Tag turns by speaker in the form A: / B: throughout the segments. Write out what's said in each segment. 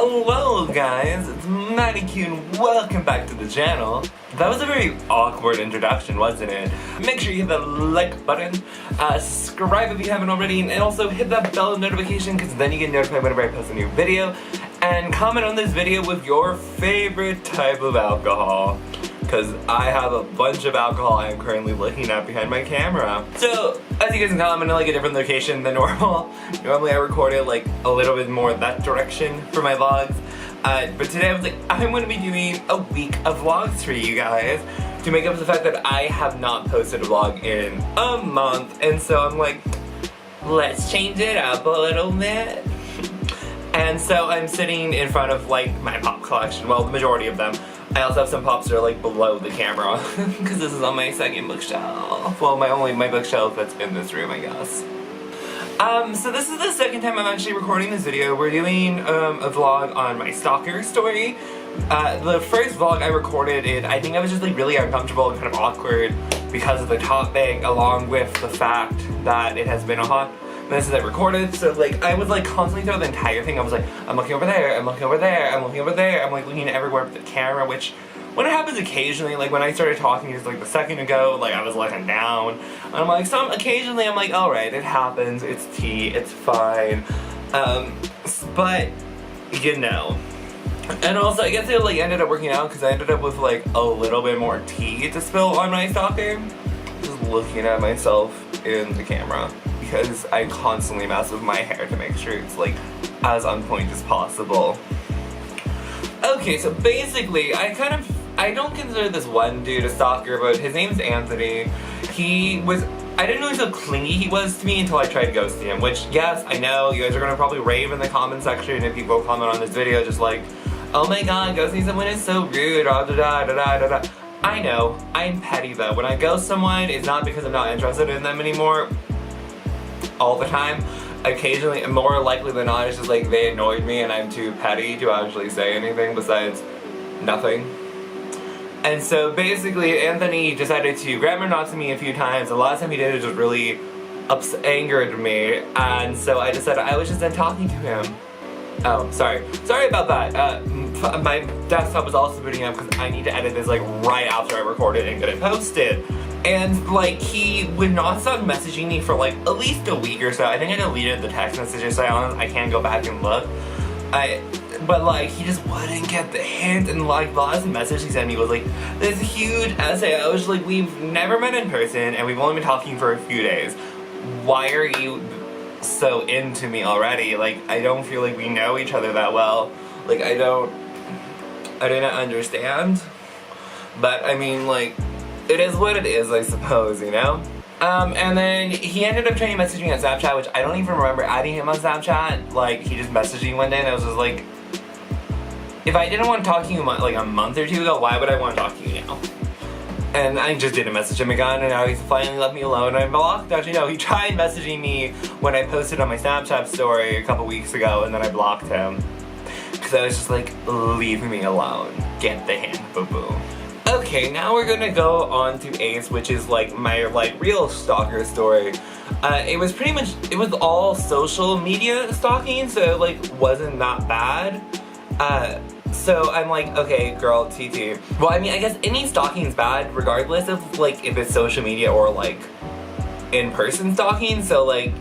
A: Hello guys, it's Matty Q and welcome back to the channel. That was a very awkward introduction, wasn't it? Make sure you hit the like button, subscribe if you haven't already, and also hit that bell notification because then you get notified whenever I post a new video. And comment on this video with your favorite type of alcohol, because I have a bunch of alcohol I am currently looking at behind my camera. So, as you guys can tell, I'm in like a different location than normal. Normally I record it like a little bit more that direction for my vlogs. But today I was like, I'm going to be doing a week of vlogs for you guys to make up for the fact that I have not posted a vlog in a month. And so I'm like, let's change it up a little bit. And so I'm sitting in front of like my pop collection, well the majority of them. I also have some pops that are like below the camera because this is on my second bookshelf. Well, my bookshelf that's in this room, I guess. So this is the second time I'm actually recording this video. We're doing a vlog on my stalker story. The first vlog I recorded, I think I was just like really uncomfortable and kind of awkward because of the topic, along with the fact that it has been a hot minute since I recorded. So like I was like constantly throughout the entire thing, I was like, I'm looking over there, I'm looking over there, I'm looking over there, I'm like looking everywhere but the camera, which when it happens occasionally, like when I started talking just like a second ago, like I was looking down, and I'm like, occasionally I'm like, alright, it happens, it's tea, it's fine, but, you know. And also, I guess it like ended up working out because I ended up with like a little bit more tea to spill on my stalker. Just looking at myself in the camera because I constantly mess with my hair to make sure it's like as on point as possible. Okay, so basically, I don't consider this one dude a stalker, but his name's Anthony. I didn't realize how clingy he was to me until I tried ghosting him, which, yes, I know, you guys are gonna probably rave in the comment section if people comment on this video just like, oh my god, ghosting someone is so rude, da da da da da da. I know, I'm petty though. When I ghost someone, it's not because I'm not interested in them anymore all the time. Occasionally, more likely than not, it's just like they annoyed me and I'm too petty to actually say anything besides nothing. And so basically, Anthony decided to grammar knot to me a few times. The last time he did it just really angered me, and so I decided I was just done talking to him. Oh, sorry about that. My desktop was also booting up because I need to edit this like right after I record it and get it posted. And like he would not stop messaging me for like at least a week or so. I think I deleted the text messages, so I can't go back and look. But like he just wouldn't get the hint, and like the last message he sent me was like this huge essay. I was like, we've never met in person and we've only been talking for a few days. Why are you so into me already? Like I don't feel like we know each other that well. Like I didn't understand. But I mean, like, it is what it is, I suppose, you know? And then he ended up trying to message me on Snapchat, which I don't even remember adding him on Snapchat. Like, he just messaged me one day and I was just like, if I didn't want to talk to you like a month or two ago, why would I want to talk to you now? And I just didn't message him again, and now he's finally left me alone. I blocked. Actually, no, he tried messaging me when I posted on my Snapchat story a couple weeks ago, and then I blocked him. Because I was just like, leave me alone. Get the hint, boo-boo. Okay, now we're gonna go on to Ace, which is like my like real stalker story. It was all social media stalking, so it like wasn't that bad. So I'm like, okay, girl, TT. Well, I mean, I guess any stalking is bad regardless of like if it's social media or like in-person stalking. So like,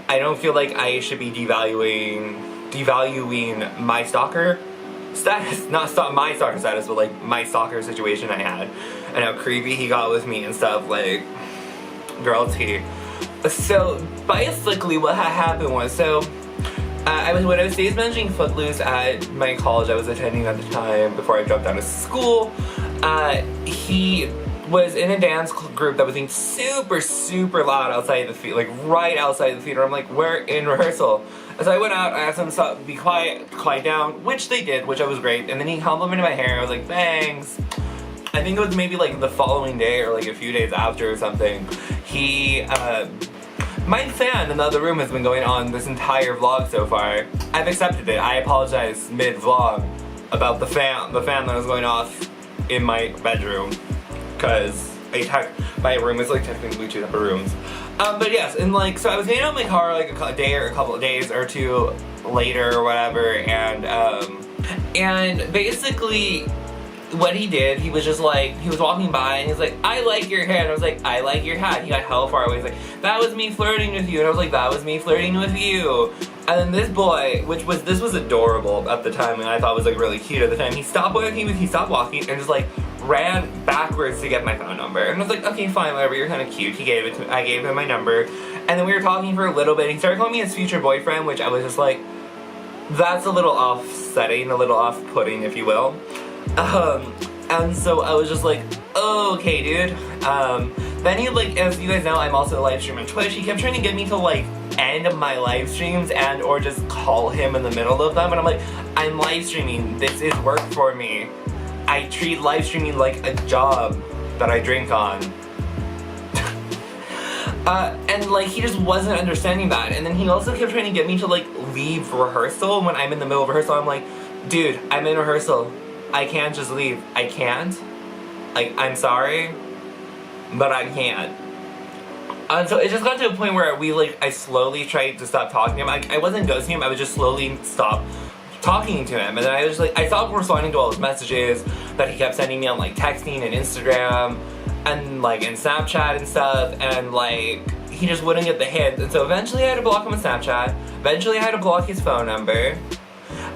A: I don't feel like I should be devaluing my stalker status, not my stalker status, but like my stalker situation I had and how creepy he got with me and stuff. Like, girl, T. So basically what had happened was, when I was stage managing Footloose at my college I was attending at the time before I dropped out of school, he was in a dance group that was being super, super loud outside the theater, like right outside the theater. I'm like, we're in rehearsal. So I went out, I asked them to stop, be quiet down, which they did, which I was great. And then he complimented my hair. I was like, thanks. I think it was maybe like the following day or like a few days after or something. My fan in the other room has been going on this entire vlog so far. I've accepted it. I apologize mid-vlog about the fan that was going off in my bedroom. Because my room is like technically two separate rooms. But yes, and like, so I was getting out of my car like a day or a couple of days or two later or whatever, and And basically, what he did, he was just like, he was walking by and he's like, I like your hair. And I was like, I like your hat. He got hella far away. He's like, that was me flirting with you. And I was like, that was me flirting with you. And then this boy, this was adorable at the time, and I thought was like really cute at the time. He stopped walking and just like ran backwards to get my phone number. And I was like, okay, fine, whatever, you're kind of cute. He gave it to me. I gave him my number. And then we were talking for a little bit. He started calling me his future boyfriend, which I was just like, that's a little offsetting, a little off-putting, if you will. And so I was just like, oh, okay, dude. Then he, like, as you guys know, I'm also a live stream on Twitch. He kept trying to get me to, like, end my live streams and or just call him in the middle of them. And I'm like, I'm live streaming. This is work for me. I treat live streaming like a job that I drink on. And like, he just wasn't understanding that. And then he also kept trying to get me to like leave rehearsal when I'm in the middle of rehearsal. I'm like, dude, I'm in rehearsal. I can't just leave. I can't. Like, I'm sorry, but I can't. And so it just got to a point where I slowly tried to stop talking to him. I wasn't ghosting him, I would just slowly stop talking to him. And then I was like, I stopped responding to all his messages that he kept sending me on like texting and Instagram and like in Snapchat and stuff, and like he just wouldn't get the hint. And so eventually I had to block him on Snapchat. Eventually I had to block his phone number.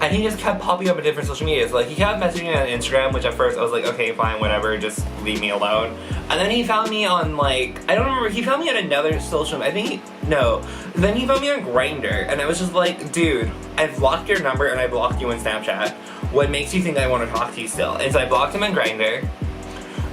A: And he just kept popping up on different social medias. Like, he kept messaging me on Instagram, which at first I was like, okay, fine, whatever, just leave me alone. And then he found me on, like, I don't remember, he found me on another social, then he found me on Grindr. And I was just like, dude, I've blocked your number and I blocked you on Snapchat. What makes you think I want to talk to you still? And so I blocked him on Grindr.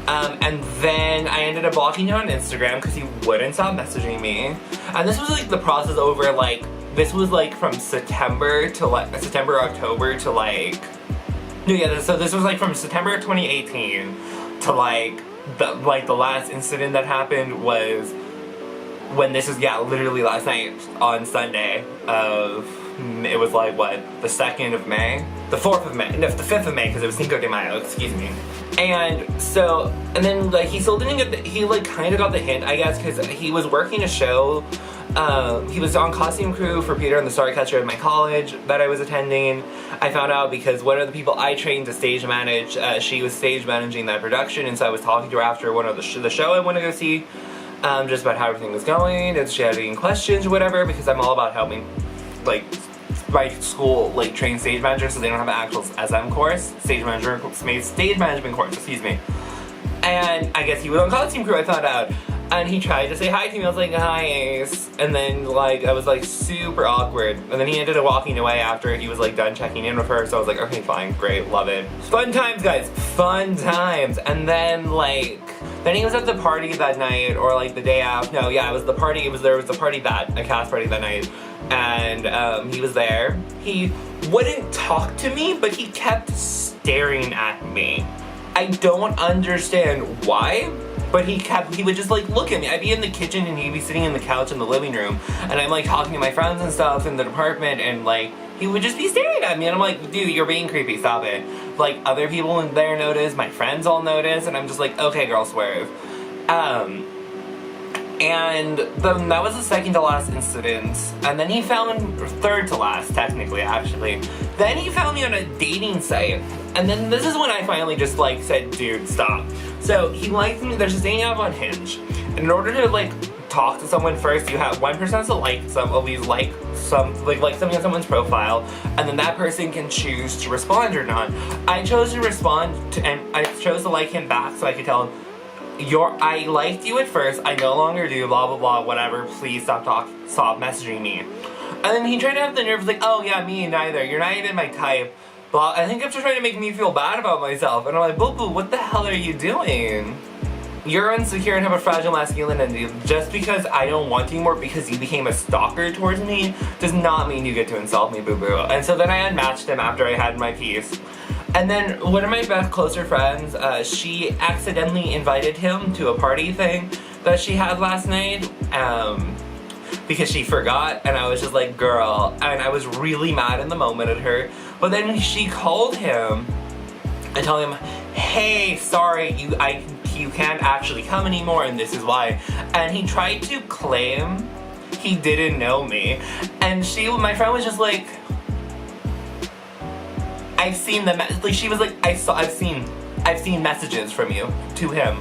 A: And then I ended up blocking him on Instagram because he wouldn't stop messaging me. And this was, like, the process over, like, this was like from September, October to like, so this was like from September 2018 to like the last incident that happened was when this was, literally last night on Sunday it was like what, the 2nd of May? The 4th of May, no, the 5th of May, because it was Cinco de Mayo, excuse me. And so, and then like he still didn't get he like kind of got the hint, I guess, because he was working a show. He was on costume crew for Peter and the Starcatcher at my college that I was attending. I found out because one of the people I trained to stage manage, she was stage managing that production, and so I was talking to her after one of the show I want to go see, just about how everything was going, if she had any questions or whatever, because I'm all about helping, like, my school, like, train stage managers so they don't have an actual SM course, stage management course, excuse me. And I guess he was on costume crew, I found out. And he tried to say hi to me. I was like, hi, Ace. And then, like, I was, like, super awkward. And then he ended up walking away after he was, like, done checking in with her. So I was like, okay, fine, great, love it. Fun times, guys, fun times. And then, like, then he was at the party that night, or, like, the day after. No, yeah, it was the party. There was a cast party that night. And he was there. He wouldn't talk to me, but he kept staring at me. I don't understand why. But he would just like look at me. I'd be in the kitchen and he'd be sitting in the couch in the living room, and I'm like talking to my friends and stuff in the department, and like he would just be staring at me, and I'm like, dude, you're being creepy, stop it. Like, other people in there notice, my friends all notice, and I'm just like, okay, girl, swerve. And then that was the second to last incident, and then he found, third to last, technically, actually. Then he found me on a dating site, and then this is when I finally just, like, said, dude, stop. So, he liked me, there's a dating app on Hinge, and in order to, like, talk to someone first, you have one person has to like something on someone's profile, and then that person can choose to respond or not. I chose to respond to, and I chose to like him back so I could tell him, I liked you at first, I no longer do, blah blah blah, whatever, please stop messaging me. And then he tried to have the nerve, like, oh yeah, me neither, you're not even my type, blah. I think I'm just trying to make me feel bad about myself, and I'm like, boo boo, what the hell are you doing? You're insecure and have a fragile masculinity. Just because I don't want you anymore because you became a stalker towards me does not mean you get to insult me, boo boo. And so then I unmatched him after I had my piece. And then one of my best closer friends, she accidentally invited him to a party thing that she had last night, because she forgot, and I was just like, girl, and I was really mad in the moment at her. But then she called him and told him, hey, sorry, you can't actually come anymore, and this is why. And he tried to claim he didn't know me, and my friend was just like, I've seen the like she was like, I've seen messages from you to him.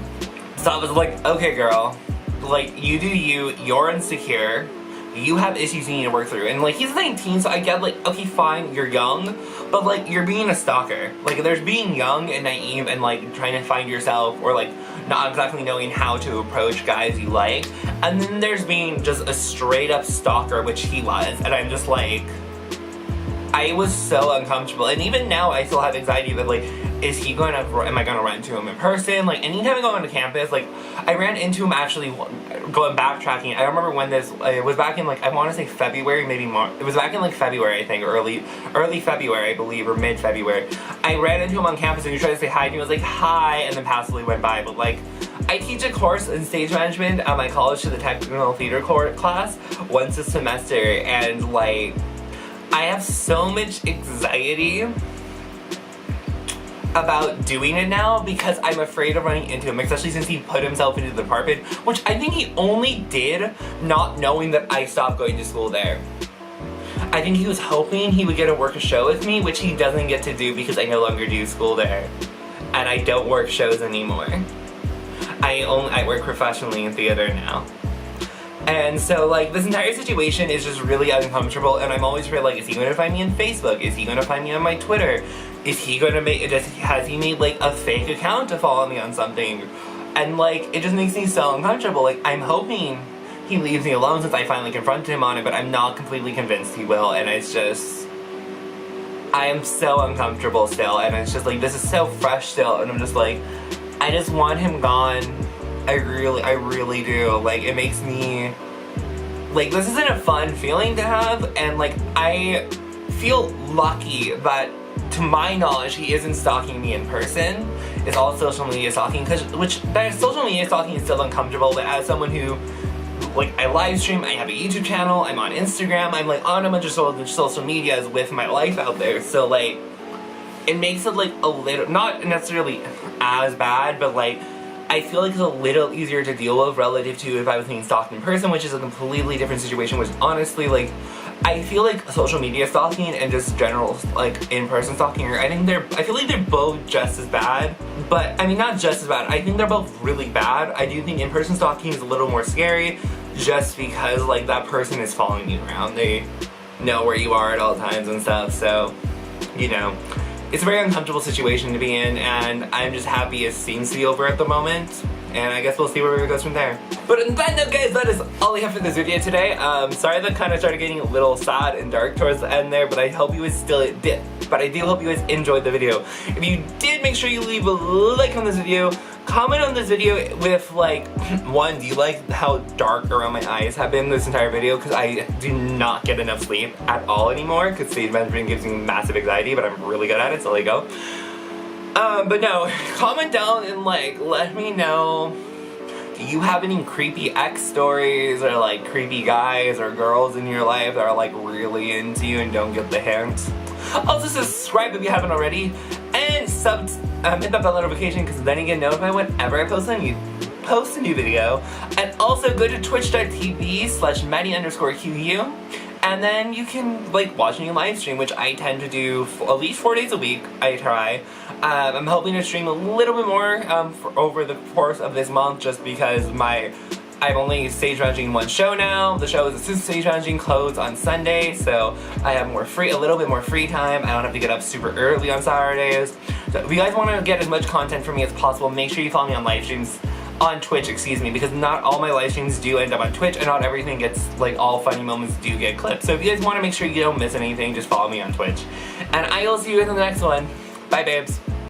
A: So I was like, okay girl, like you do you, you're insecure, you have issues you need to work through. And like he's 19, so I get like, okay fine, you're young, but like you're being a stalker. Like there's being young and naive and like trying to find yourself, or like not exactly knowing how to approach guys you like, and then there's being just a straight up stalker, which he was. And I'm just like, I was so uncomfortable. And even now I still have anxiety that like, am I gonna run into him in person? Like anytime I go onto campus, like I ran into him actually going backtracking. I remember when it was back in like, I want to say February, maybe March. It was back in like February, I think, early February, I believe, or mid-February. I ran into him on campus and he tried to say hi to me. I was like, hi, and then passively went by. But like, I teach a course in stage management at my college to the technical theater class once a semester, and like, I have so much anxiety about doing it now because I'm afraid of running into him, especially since he put himself into the department, which I think he only did not knowing that I stopped going to school there. I think he was hoping he would get to work a show with me, which he doesn't get to do because I no longer do school there. And I don't work shows anymore. I work professionally in theater now. And so like this entire situation is just really uncomfortable, and I'm always afraid like, is he gonna find me on Facebook? Is he gonna find me on my Twitter? Is he gonna has he made like a fake account to follow me on something? And like, it just makes me so uncomfortable. Like I'm hoping he leaves me alone since I finally confronted him on it, but I'm not completely convinced he will, and it's just, I am so uncomfortable still, and it's just like, this is so fresh still, and I'm just like, I just want him gone. I really do. Like, it makes me, like, this isn't a fun feeling to have, and like, I feel lucky that, to my knowledge, he isn't stalking me in person. It's all social media stalking, that social media stalking is still uncomfortable, but as someone who, like, I live stream, I have a YouTube channel, I'm on Instagram, I'm like on a bunch of social medias with my life out there, so like, it makes it like a little, not necessarily as bad, but like, I feel like it's a little easier to deal with relative to if I was being stalked in person, which is a completely different situation, which honestly, like, I feel like social media stalking and just general, like, in-person stalking, I feel like they're both just as bad, but, I mean, not just as bad, I think they're both really bad. I do think in-person stalking is a little more scary, just because, like, that person is following you around. They know where you are at all times and stuff, so, you know. It's a very uncomfortable situation to be in, and I'm just happy it seems to be over at the moment, and I guess we'll see where it goes from there. But on that note, guys, that is all I have for this video today. Sorry that kind of started getting a little sad and dark towards the end there, but I hope you guys still did. But I do hope you guys enjoyed the video. If you did, make sure you leave a like on this video. Comment on this video with, like, one, do you like how dark around my eyes have been this entire video? Because I do not get enough sleep at all anymore, because stage management gives me massive anxiety, but I'm really good at it, so there you go. But no, comment down and, like, let me know, do you have any creepy ex stories, or, like, creepy guys or girls in your life that are, like, really into you and don't get the hint? Also, subscribe if you haven't already, and hit that bell notification, because then you get notified whenever I post a new video. And also go to twitch.tv/Maddie_QU, and then you can, like, watch me live stream, which I tend to do at least 4 days a week. I try. I'm hoping to stream a little bit more over the course of this month, just because I'm only stage managing one show now. The show is assistant stage managing, closed on Sunday, so I have a little bit more free time. I don't have to get up super early on Saturdays. So if you guys want to get as much content from me as possible, make sure you follow me on live streams, on Twitch, excuse me, because not all my live streams do end up on Twitch, and not everything gets, like, all funny moments do get clipped. So if you guys want to make sure you don't miss anything, just follow me on Twitch. And I will see you in the next one. Bye, babes.